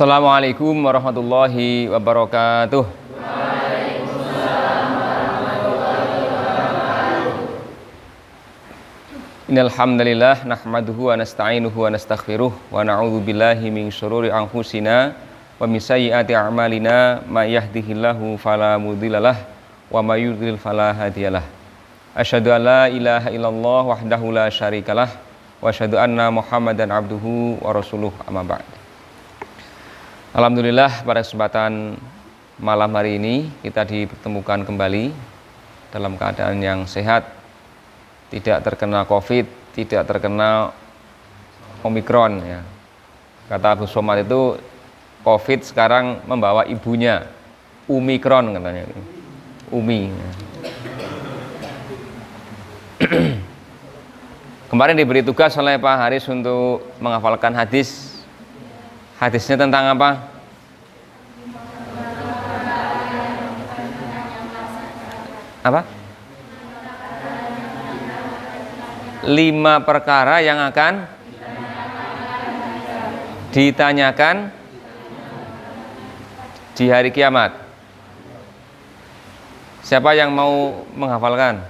Assalamualaikum warahmatullahi wabarakatuh. Innal hamdalillah nahmaduhu wa nasta'inuhu wa nastaghfiruh wa na'udzu billahi min syururi anfusina wa min sayyiati a'malina may yahdihillahu fala mudhillalah wa may yudhlil fala hadiyalah. Asyhadu an la ilaha illallah wahdahu la syarikalah wa asyhadu anna Muhammadan abduhu wa rasuluh amma ba'd. Alhamdulillah, pada kesempatan malam hari ini kita dipertemukan kembali dalam keadaan yang sehat, tidak terkena COVID, tidak terkena Omikron ya. Kata Abu Somad itu COVID sekarang membawa ibunya, Omikron katanya. Umi. Kemarin diberi tugas oleh Pak Haris untuk menghafalkan hadis. Hadisnya tentang apa? Apa? 5 perkara yang akan ditanyakan di hari kiamat. Siapa yang mau menghafalkan?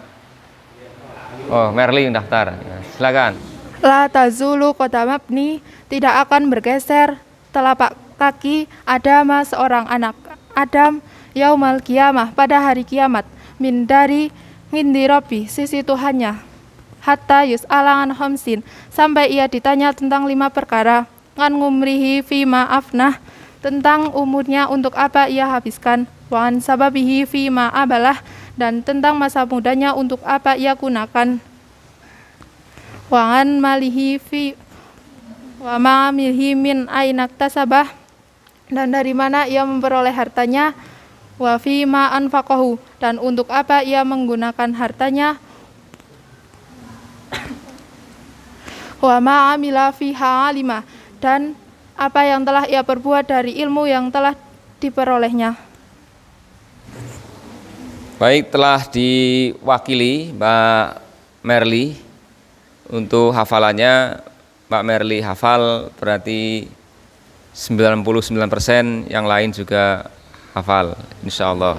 Oh, Merli yang daftar. Ya, silakan. La tazulu qadamabni, tidak akan bergeser telapak kaki Adam seorang anak Adam yaumal kiamah, pada hari kiamat, min Rabbi, sisi Tuhannya, hatta yus'alan khamsin, sampai ia ditanya tentang 5 perkara, an ngumrihi fima afnah, tentang umurnya untuk apa ia habiskan, wa an sababihi fima abalah, dan tentang masa mudanya untuk apa ia gunakan, wa an malihi fi wa ma'amilhi min ainak tasabah, dan dari mana ia memperoleh hartanya, wa fi ma anfaqahu, dan untuk apa ia menggunakan hartanya, wa ma'amila fiha alima, dan apa yang telah ia perbuat dari ilmu yang telah diperolehnya. Baik, telah diwakili Mbak Merli untuk hafalannya. Mbak Merli hafal berarti 99%, yang lain juga hafal insya Allah.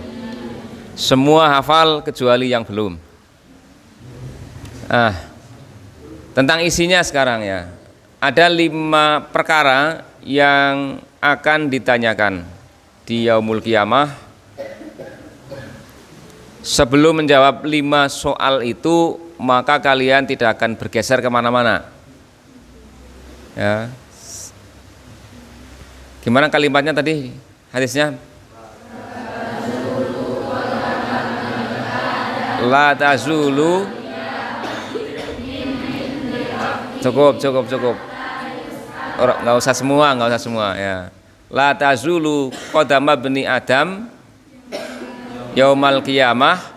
Semua hafal kecuali yang belum. Tentang isinya sekarang ya. Ada 5 perkara yang akan ditanyakan di yaumul kiamah. Sebelum menjawab 5 soal itu, maka kalian tidak akan bergeser kemana-mana ya. Gimana kalimatnya tadi hadisnya? La tazulu. Cukup. Nggak usah semua ya. La tazulu qadama bani Adam yaumal qiyamah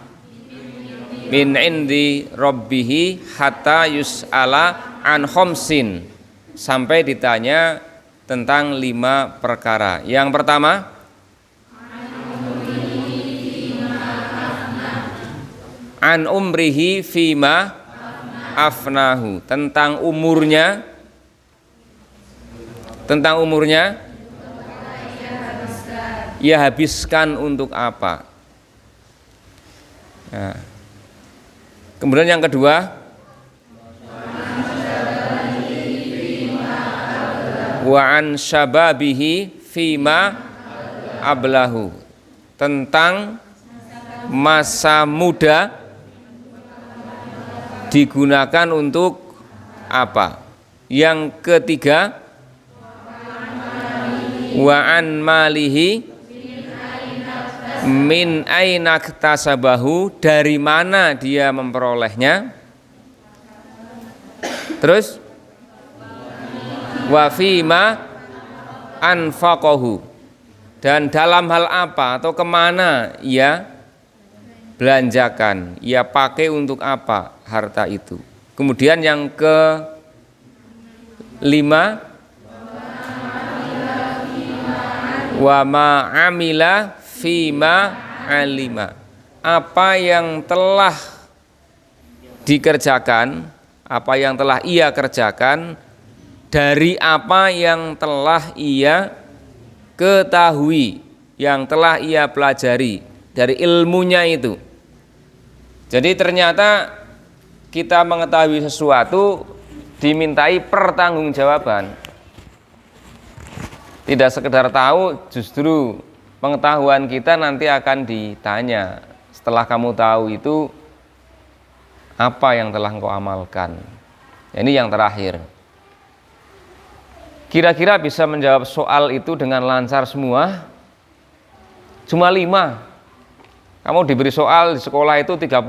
min indi rabbihi hatta yus'ala an khamsin, sampai ditanya tentang 5 perkara. Yang pertama, an umrihi fima afnahu, tentang umurnya ia habiskan untuk apa. Nah, kemudian yang kedua, wa an syababihi fima ablahu, tentang masa muda digunakan untuk apa. Yang ketiga, wa an malihi min ainak tasabahu, dari mana dia memperolehnya. Terus wa fima anfaqahu, dan dalam hal apa atau kemana ia belanjakan, ia pakai untuk apa harta itu. Kemudian yang kelima, wa ma'amila fima alima, apa yang telah dikerjakan, apa yang telah ia kerjakan dari apa yang telah ia ketahui, yang telah ia pelajari dari ilmunya itu. Jadi ternyata kita mengetahui sesuatu dimintai pertanggungjawaban. Tidak sekedar tahu, justru pengetahuan kita nanti akan ditanya. Setelah kamu tahu itu, apa yang telah engkau amalkan? Ini yang terakhir. Kira-kira bisa menjawab soal itu dengan lancar semua? Cuma 5. Kamu diberi soal di sekolah itu 30,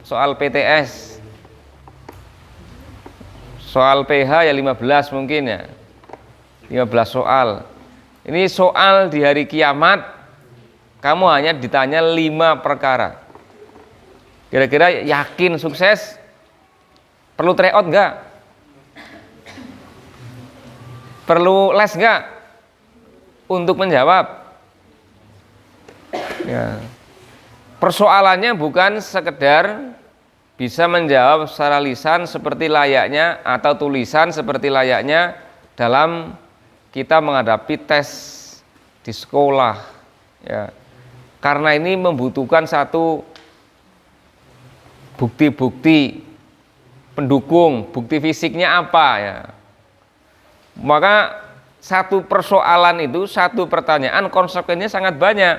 soal PTS. Soal PH ya 15 mungkin ya. 15 soal. Ini soal di hari kiamat, kamu hanya ditanya 5 perkara. Kira-kira yakin sukses? Perlu tryout enggak? Perlu les enggak untuk menjawab? Ya. Persoalannya bukan sekedar bisa menjawab secara lisan seperti layaknya atau tulisan seperti layaknya dalam kita menghadapi tes di sekolah, ya. Karena ini membutuhkan satu bukti-bukti pendukung, bukti fisiknya apa, ya. Maka satu persoalan itu, satu pertanyaan konsekuensinya sangat banyak.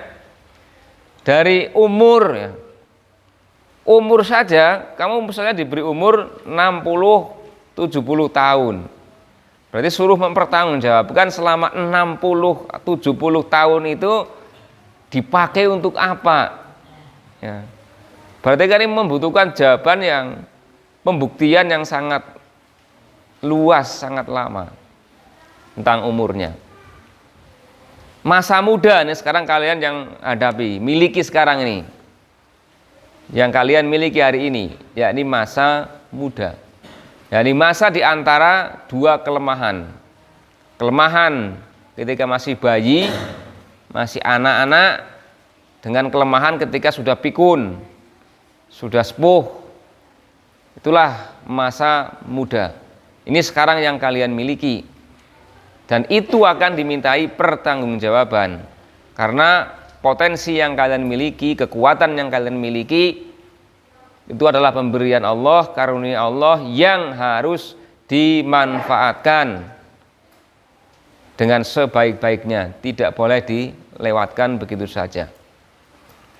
Dari umur, ya. Umur saja, kamu misalnya diberi umur 60-70 tahun. Berarti suruh mempertanggungjawabkan selama 60-70 tahun itu dipakai untuk apa? Ya. Berarti kan ini membutuhkan jawaban yang pembuktian yang sangat luas, sangat lama tentang umurnya. Masa muda ini sekarang kalian yang hadapi, miliki sekarang ini. Yang kalian miliki hari ini, yakni masa muda. Yani masa di antara 2 kelemahan. Kelemahan ketika masih bayi, masih anak-anak, dengan kelemahan ketika sudah pikun, sudah sepuh. Itulah masa muda. Ini sekarang yang kalian miliki. Dan itu akan dimintai pertanggungjawaban. Karena potensi yang kalian miliki, kekuatan yang kalian miliki, itu adalah pemberian Allah, karunia Allah yang harus dimanfaatkan dengan sebaik-baiknya, tidak boleh dilewatkan begitu saja.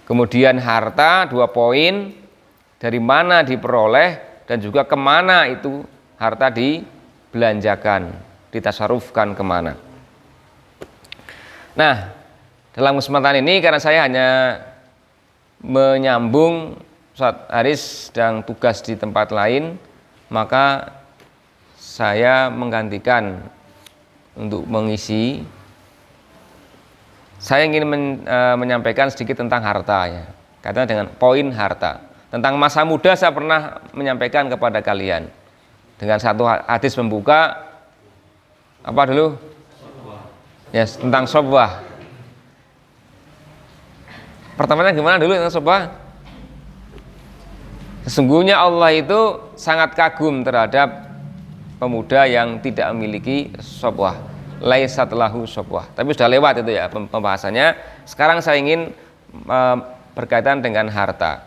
Kemudian harta, 2 poin, dari mana diperoleh dan juga kemana itu harta dibelanjakan, ditasarufkan kemana. Nah, dalam kesempatan ini karena saya hanya menyambung, Ustaz Haris sedang tugas di tempat lain, maka saya menggantikan untuk mengisi. Saya ingin menyampaikan sedikit tentang harta, ya. Katanya dengan poin harta. Tentang masa muda saya pernah menyampaikan kepada kalian dengan satu hadis pembuka. Apa dulu? Ya, tentang sobah. Pertamanya gimana dulu tentang sobah? Sesungguhnya Allah itu sangat kagum terhadap pemuda yang tidak memiliki sobah. Laisat lahu sobah. Tapi sudah lewat itu ya pembahasannya. Sekarang saya ingin berkaitan dengan harta.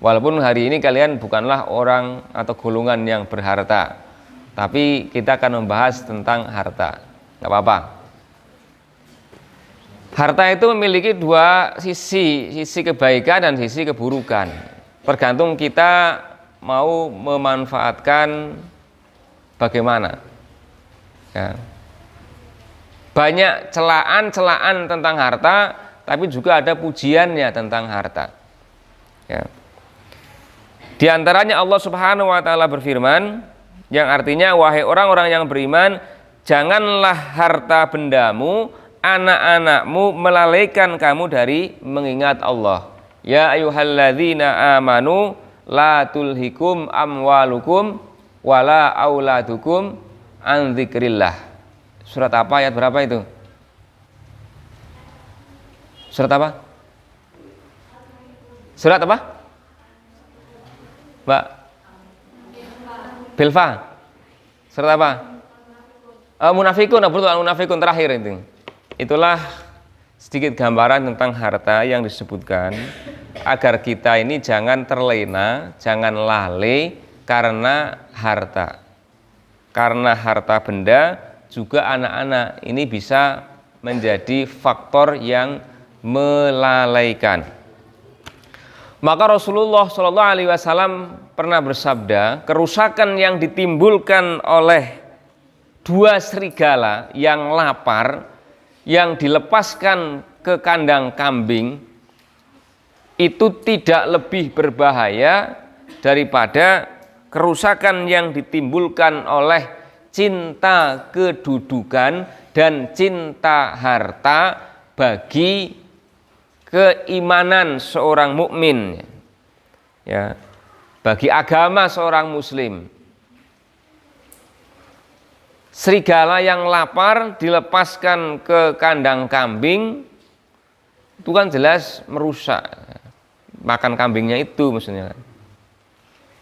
Walaupun hari ini kalian bukanlah orang atau golongan yang berharta, tapi kita akan membahas tentang harta. Gak apa-apa. Harta itu memiliki 2 sisi, sisi kebaikan dan sisi keburukan. Tergantung kita mau memanfaatkan bagaimana. Ya. Banyak celaan tentang harta, tapi juga ada pujiannya tentang harta. Ya. Di antaranya Allah Subhanahu wa taala berfirman, yang artinya wahai orang-orang yang beriman, janganlah harta bendamu, anak-anakmu melalaikan kamu dari mengingat Allah. Ya ayyuhalladzina amanu la tulhikum amwalukum wala auladukum an dzikrillah. Surat apa, ayat berapa itu? Surat apa? Surat apa? Mbak Bilfa. Surat apa? Munafikun, betul, Munafikun terakhir itu. itulah sedikit gambaran tentang harta yang disebutkan agar kita ini jangan terlena, jangan lalai karena harta. Karena harta benda juga anak-anak ini bisa menjadi faktor yang melalaikan. Maka Rasulullah Shallallahu Alaihi Wasallam pernah bersabda, kerusakan yang ditimbulkan oleh dua serigala yang lapar, yang dilepaskan ke kandang kambing, itu tidak lebih berbahaya daripada kerusakan yang ditimbulkan oleh cinta kedudukan dan cinta harta bagi keimanan seorang mukmin, ya, bagi agama seorang muslim. Serigala yang lapar dilepaskan ke kandang kambing, itu kan jelas merusak. Makan kambingnya itu maksudnya,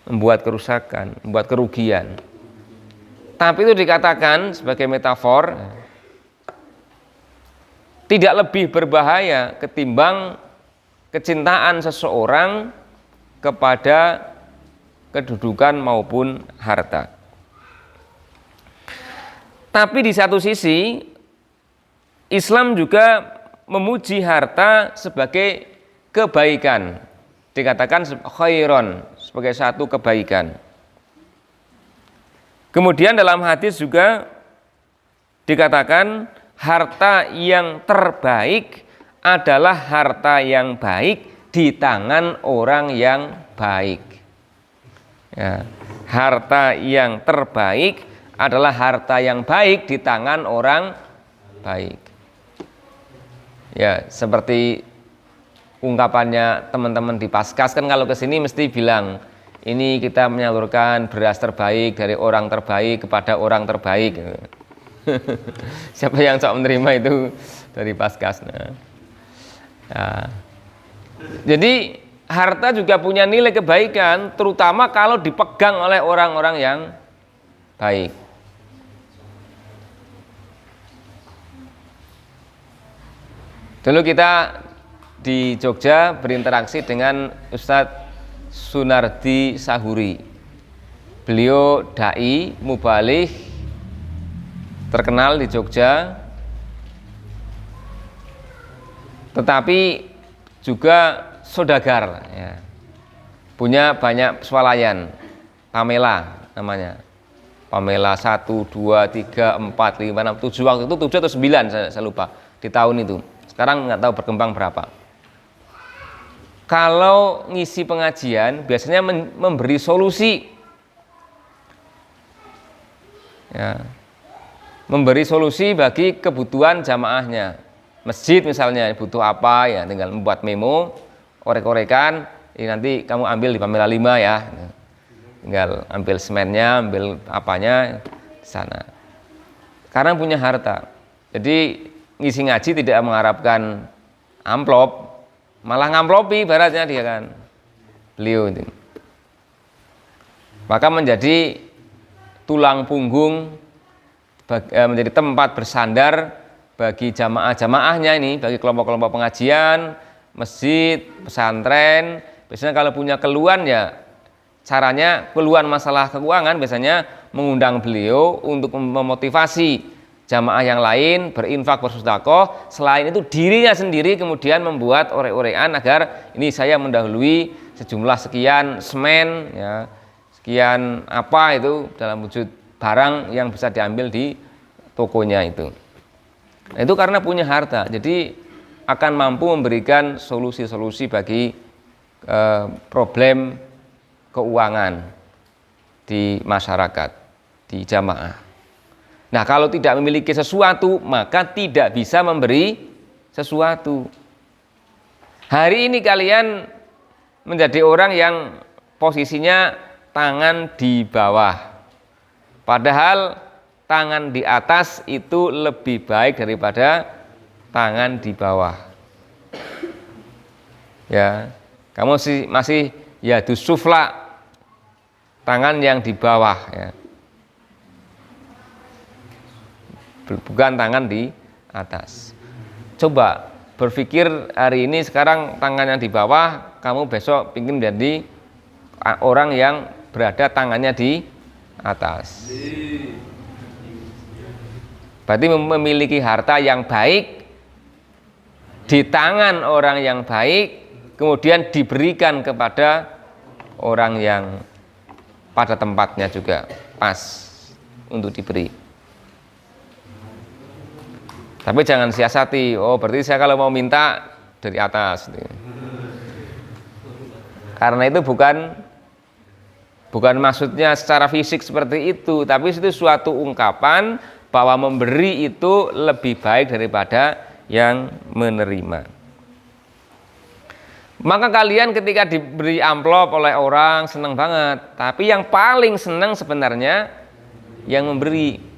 membuat kerusakan, membuat kerugian. Tapi itu dikatakan sebagai metafor, tidak lebih berbahaya ketimbang kecintaan seseorang kepada kedudukan maupun harta. Tapi di satu sisi Islam juga memuji harta sebagai kebaikan, dikatakan khairon, sebagai satu kebaikan. Kemudian dalam hadis juga dikatakan harta yang terbaik adalah harta yang baik di tangan orang yang baik. Ya, harta yang terbaik adalah harta yang baik di tangan orang baik. Ya, seperti ungkapannya teman-teman di Paskas kan, kalau kesini mesti bilang, ini kita menyalurkan beras terbaik dari orang terbaik kepada orang terbaik. Siapa yang sok menerima itu dari Paskas. Nah, jadi harta juga punya nilai kebaikan, terutama kalau dipegang oleh orang-orang yang baik. Dulu kita di Jogja berinteraksi dengan Ustadz Sunardi Sahuri. Beliau dai, mubaligh, terkenal di Jogja, tetapi juga saudagar, ya. Punya banyak swalayan, pamela namanya. Pamela 1, 2, 3, 4, 5, 6, 7, waktu itu 7 atau 9 saya lupa di tahun itu. Sekarang nggak tahu berkembang berapa. Kalau ngisi pengajian biasanya memberi solusi, ya, memberi solusi bagi kebutuhan jamaahnya. Masjid misalnya butuh apa, ya tinggal membuat memo, orek-orekan, nanti kamu ambil di Pamela 5 ya. Tinggal ambil semennya, ambil apanya di sana. Karena punya harta. Jadi ngisi ngaji tidak mengharapkan amplop, malah ngamplopi baratnya dia kan. Beliau itu. Maka menjadi tulang punggung, menjadi tempat bersandar bagi jamaah-jamaahnya ini, bagi kelompok-kelompok pengajian, masjid, pesantren. Biasanya kalau punya keluhan, ya caranya keluhan masalah keuangan biasanya mengundang beliau untuk memotivasi jamaah yang lain berinfak, bersedekah. Selain itu dirinya sendiri kemudian membuat orek-orekan agar ini saya mendahului sejumlah sekian semen, ya, sekian apa itu dalam wujud barang yang bisa diambil di tokonya itu. Nah, itu karena punya harta, jadi akan mampu memberikan solusi-solusi bagi problem keuangan di masyarakat, di jamaah. Nah, kalau tidak memiliki sesuatu, maka tidak bisa memberi sesuatu. Hari ini kalian menjadi orang yang posisinya tangan di bawah, padahal tangan di atas itu lebih baik daripada tangan di bawah. Ya, kamu masih ya dusufla, tangan yang di bawah, ya, bukan tangan di atas. Coba berpikir hari ini sekarang tangannya di bawah, kamu besok ingin menjadi orang yang berada tangannya di atas. Berarti memiliki harta yang baik di tangan orang yang baik, kemudian diberikan kepada orang yang pada tempatnya juga pas untuk diberi. Tapi jangan siasati, oh berarti saya kalau mau minta dari atas. Karena itu bukan maksudnya secara fisik seperti itu, tapi itu suatu ungkapan bahwa memberi itu lebih baik daripada yang menerima. Maka kalian ketika diberi amplop oleh orang senang banget, tapi yang paling senang sebenarnya yang memberi.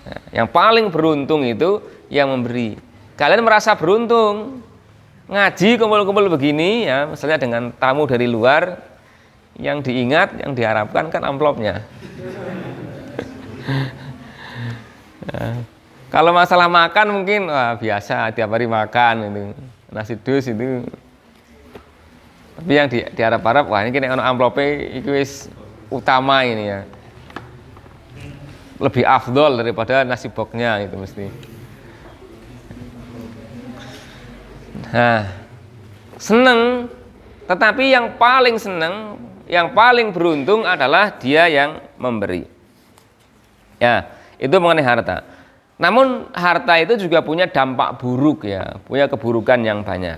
Nah, yang paling beruntung itu yang memberi. Kalian merasa beruntung ngaji kumpul-kumpul begini ya, misalnya dengan tamu dari luar, yang diingat, yang diharapkan kan amplopnya. Nah, kalau masalah makan mungkin wah, biasa tiap hari makan itu. Nasi dus itu. Tapi yang diharap-harap wah ini kena amplopnya itu wis utama ini ya. Lebih afdol daripada nasi boxnya itu mesti. Nah, seneng, tetapi yang paling seneng, yang paling beruntung adalah dia yang memberi. Ya, itu mengenai harta. Namun harta itu juga punya dampak buruk ya, punya keburukan yang banyak.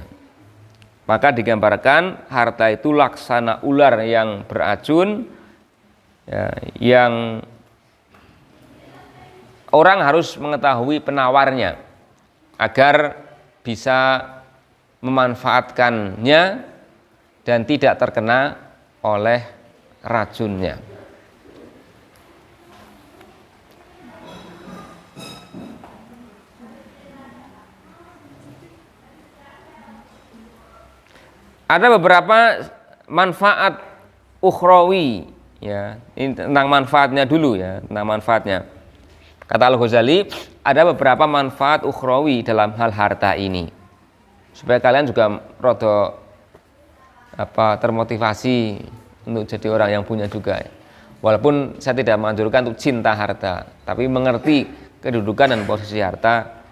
Maka digambarkan harta itu laksana ular yang beracun, ya, yang orang harus mengetahui penawarnya agar bisa memanfaatkannya dan tidak terkena oleh racunnya. Ada beberapa manfaat ukhrawi ya. Ini tentang manfaatnya dulu ya, tentang manfaatnya. Kata Al-Ghazali, ada beberapa manfaat ukhrawi dalam hal harta ini. Supaya kalian juga rada termotivasi untuk jadi orang yang punya juga. Walaupun saya tidak menganjurkan untuk cinta harta, tapi mengerti kedudukan dan posisi harta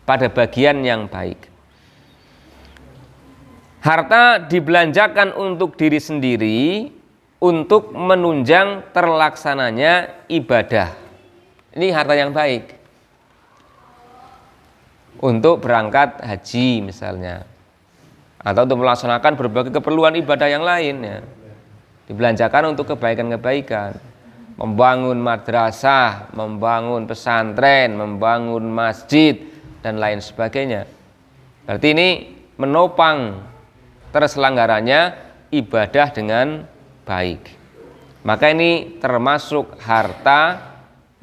pada bagian yang baik. Harta dibelanjakan untuk diri sendiri untuk menunjang terlaksananya ibadah. Ini harta yang baik. Untuk berangkat haji misalnya, atau untuk melaksanakan berbagai keperluan ibadah yang lain ya. Dibelanjakan untuk kebaikan-kebaikan, membangun madrasah, membangun pesantren, membangun masjid dan lain sebagainya. Berarti ini menopang terselenggaranya ibadah dengan baik. Maka ini termasuk harta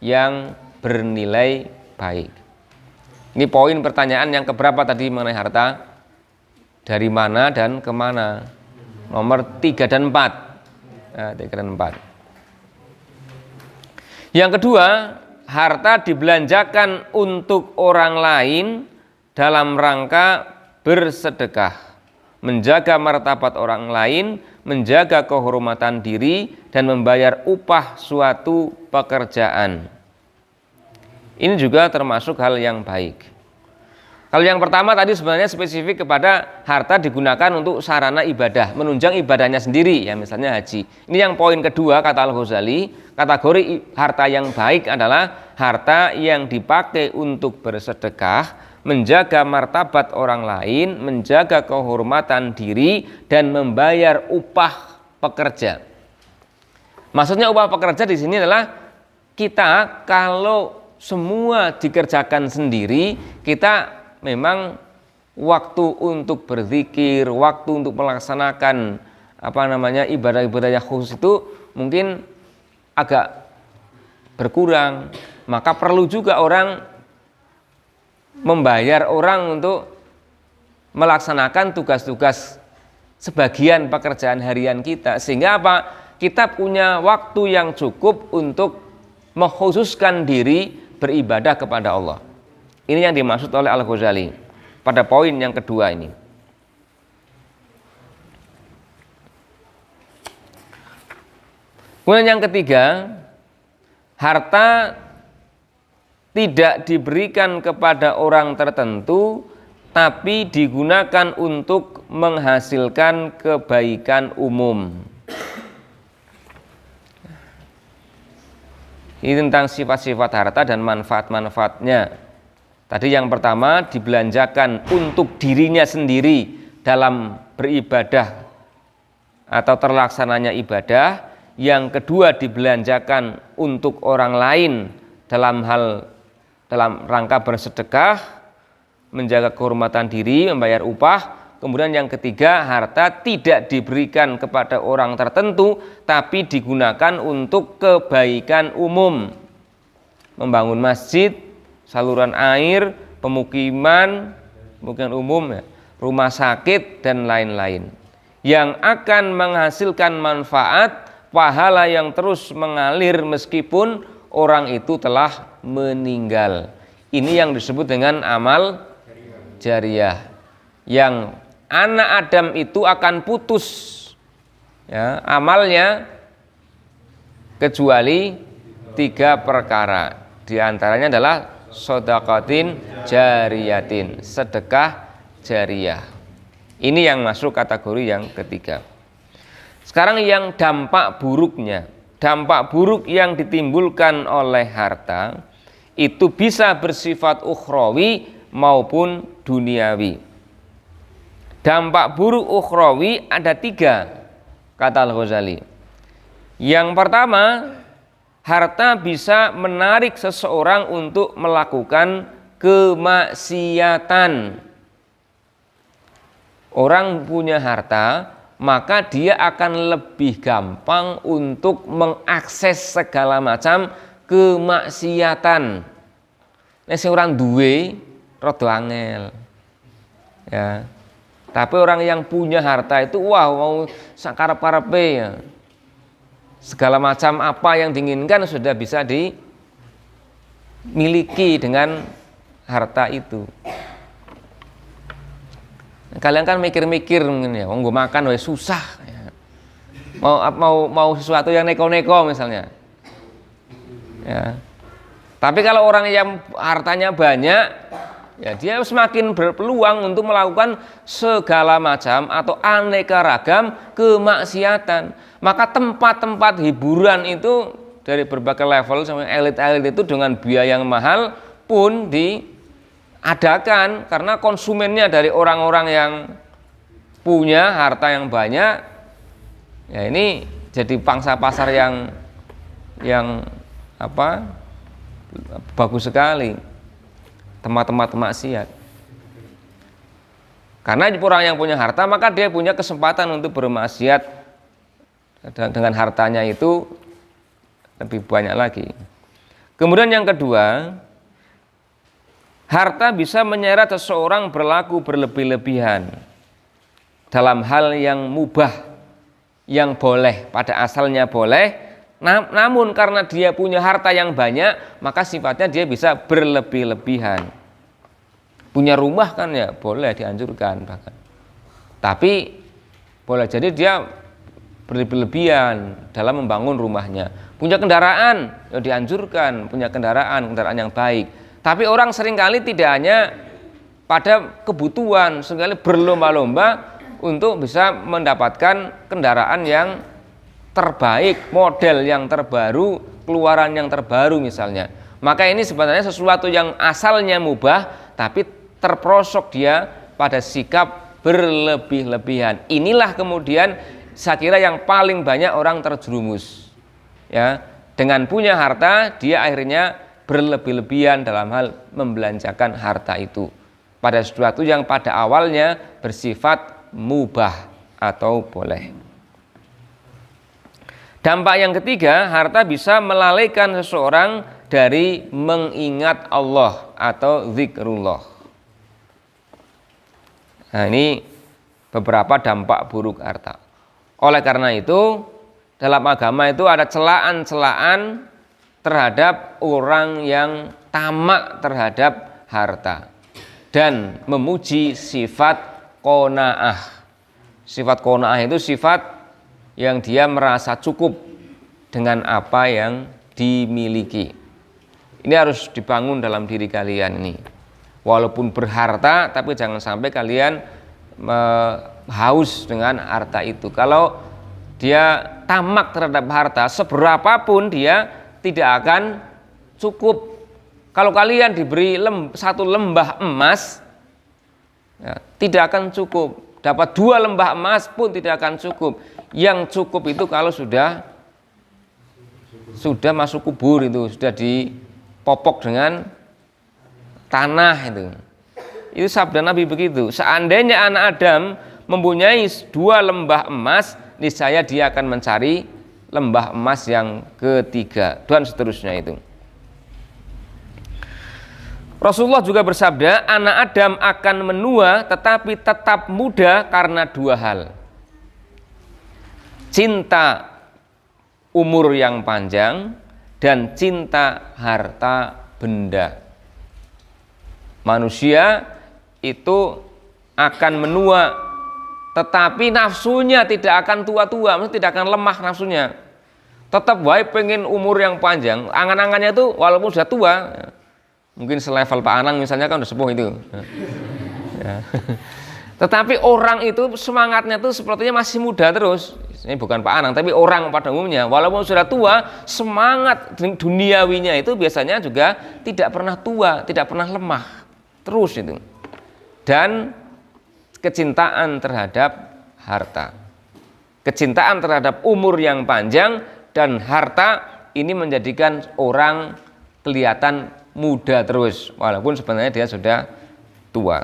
yang bernilai baik. Ini poin pertanyaan yang keberapa tadi mengenai harta? Dari mana dan kemana? Nomor 3 dan 4. Nah, 3 dan 4. Yang kedua, harta dibelanjakan untuk orang lain dalam rangka bersedekah, menjaga martabat orang lain, menjaga kehormatan diri, dan membayar upah suatu pekerjaan. Ini juga termasuk hal yang baik. Kalau yang pertama tadi sebenarnya spesifik kepada harta digunakan untuk sarana ibadah, menunjang ibadahnya sendiri, ya misalnya haji. Ini yang poin kedua kata Al-Ghazali, kategori harta yang baik adalah harta yang dipakai untuk bersedekah, menjaga martabat orang lain, menjaga kehormatan diri, dan membayar upah pekerja. Maksudnya upah pekerja di sini adalah kita kalau semua dikerjakan sendiri, kita memang waktu untuk berzikir, waktu untuk melaksanakan ibadah-ibadah yang khusus itu mungkin agak berkurang. Maka perlu juga orang membayar orang untuk melaksanakan tugas-tugas sebagian pekerjaan harian kita, sehingga apa? Kita punya waktu yang cukup untuk mengkhususkan diri beribadah kepada Allah. Ini yang dimaksud oleh Al-Ghazali pada poin yang kedua ini. Kemudian yang ketiga, harta tidak diberikan kepada orang tertentu, tapi digunakan untuk menghasilkan kebaikan umum. Ini tentang sifat-sifat harta dan manfaat-manfaatnya. Tadi yang pertama, dibelanjakan untuk dirinya sendiri dalam beribadah atau terlaksananya ibadah. Yang kedua, dibelanjakan untuk orang lain dalam rangka bersedekah, menjaga kehormatan diri, membayar upah. Kemudian yang ketiga, harta tidak diberikan kepada orang tertentu, tapi digunakan untuk kebaikan umum. Membangun masjid, saluran air, pemukiman umum, rumah sakit, dan lain-lain. Yang akan menghasilkan manfaat, pahala yang terus mengalir meskipun orang itu telah meninggal. Ini yang disebut dengan amal jariyah. Yang anak Adam itu akan putus ya, amalnya kecuali 3 perkara. Di antaranya adalah shadaqatin jariyatin, sedekah jariyah. Ini yang masuk kategori yang ketiga. Sekarang yang dampak buruknya. Dampak buruk yang ditimbulkan oleh harta itu bisa bersifat ukhrawi maupun duniawi. Dampak buruk ukhrawi ada 3, kata Al-Ghazali. Yang pertama, harta bisa menarik seseorang untuk melakukan kemaksiatan. Orang punya harta, maka dia akan lebih gampang untuk mengakses segala macam kemaksiatan. Nek orang duwe rada angel. Ya. Tapi orang yang punya harta itu mau sakarep-karepe ya. Segala macam apa yang diinginkan sudah bisa dimiliki dengan harta itu. Kalian kan mikir-mikir mungkin ya, gue makan wes susah. Ya. Mau sesuatu yang neko-neko misalnya. Ya. Tapi kalau orang yang hartanya banyak, ya dia semakin berpeluang untuk melakukan segala macam atau aneka ragam kemaksiatan. Maka tempat-tempat hiburan itu dari berbagai level sampai elit-elit itu dengan biaya yang mahal pun diadakan karena konsumennya dari orang-orang yang punya harta yang banyak. Ya ini jadi pangsa pasar yang bagus sekali. Tempat-tempat maksiat. Karena orang yang punya harta maka dia punya kesempatan untuk bermaksiat dengan hartanya itu lebih banyak lagi. Kemudian yang kedua, harta bisa menyeret seseorang berlaku berlebih-lebihan dalam hal yang mubah, yang boleh, pada asalnya boleh, namun karena dia punya harta yang banyak, maka sifatnya dia bisa berlebih-lebihan. Punya rumah kan ya boleh dianjurkan bahkan. Tapi boleh jadi dia berlebih-lebihan dalam membangun rumahnya. Punya kendaraan ya dianjurkan, punya kendaraan yang baik. Tapi orang seringkali tidak hanya pada kebutuhan, seringkali berlomba-lomba untuk bisa mendapatkan kendaraan yang terbaik, model yang terbaru, keluaran yang terbaru misalnya. Maka ini sebenarnya sesuatu yang asalnya mubah, tapi terperosok dia pada sikap berlebih-lebihan. Inilah kemudian saya kira yang paling banyak orang terjerumus. Ya, dengan punya harta dia akhirnya berlebih-lebihan dalam hal membelanjakan harta itu pada sesuatu yang pada awalnya bersifat mubah atau boleh. Dampak yang ketiga, harta bisa melalaikan seseorang dari mengingat Allah atau zikrullah. Nah, ini beberapa dampak buruk harta. Oleh karena itu, dalam agama itu ada celaan-celaan terhadap orang yang tamak terhadap harta dan memuji sifat qanaah. Sifat qanaah itu sifat yang dia merasa cukup dengan apa yang dimiliki. Ini harus dibangun dalam diri kalian ini. Walaupun berharta, tapi jangan sampai kalian haus dengan harta itu. Kalau dia tamak terhadap harta, seberapapun dia tidak akan cukup. Kalau kalian diberi satu lembah emas, ya, tidak akan cukup. Dapat 2 lembah emas pun tidak akan cukup. Yang cukup itu kalau sudah masuk kubur, itu sudah dipopok dengan tanah itu. Itu sabda Nabi begitu. Seandainya anak Adam mempunyai 2 lembah emas, niscaya dia akan mencari lembah emas yang ketiga, dan seterusnya itu. Rasulullah juga bersabda, anak Adam akan menua tetapi tetap muda karena 2 hal. Cinta umur yang panjang dan cinta harta benda. Manusia itu akan menua tetapi nafsunya tidak akan tua-tua, maksudnya tidak akan lemah nafsunya. Tetap baik pengen umur yang panjang, angan-angannya itu walaupun sudah tua. Mungkin selevel Pak Anang misalnya kan udah sepuh itu. Ya. Tetapi orang itu semangatnya tuh sepertinya masih muda terus. Ini bukan Pak Anang, tapi orang pada umumnya. Walaupun sudah tua, semangat duniawinya itu biasanya juga tidak pernah tua, tidak pernah lemah. Terus itu. Dan kecintaan terhadap harta. Kecintaan terhadap umur yang panjang dan harta ini menjadikan orang kelihatan muda terus, walaupun sebenarnya dia sudah tua.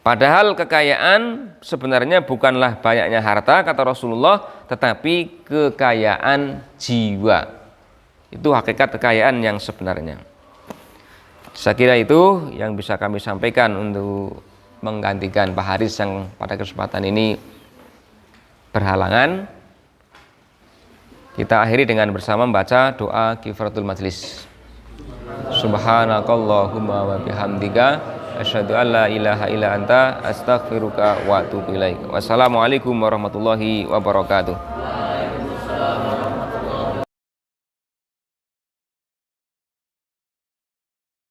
Padahal kekayaan sebenarnya bukanlah banyaknya harta, kata Rasulullah, tetapi kekayaan jiwa. Itu hakikat kekayaan yang sebenarnya. Saya kira itu yang bisa kami sampaikan untuk menggantikan Pak Haris yang pada kesempatan ini berhalangan. Kita akhiri dengan bersama membaca doa kifaratul majlis. Subhanakallahumma wa bihamdika asyhadu an la ilaha illa anta astaghfiruka wa atubu ilaik. Wassalamualaikum warahmatullahi wabarakatuh.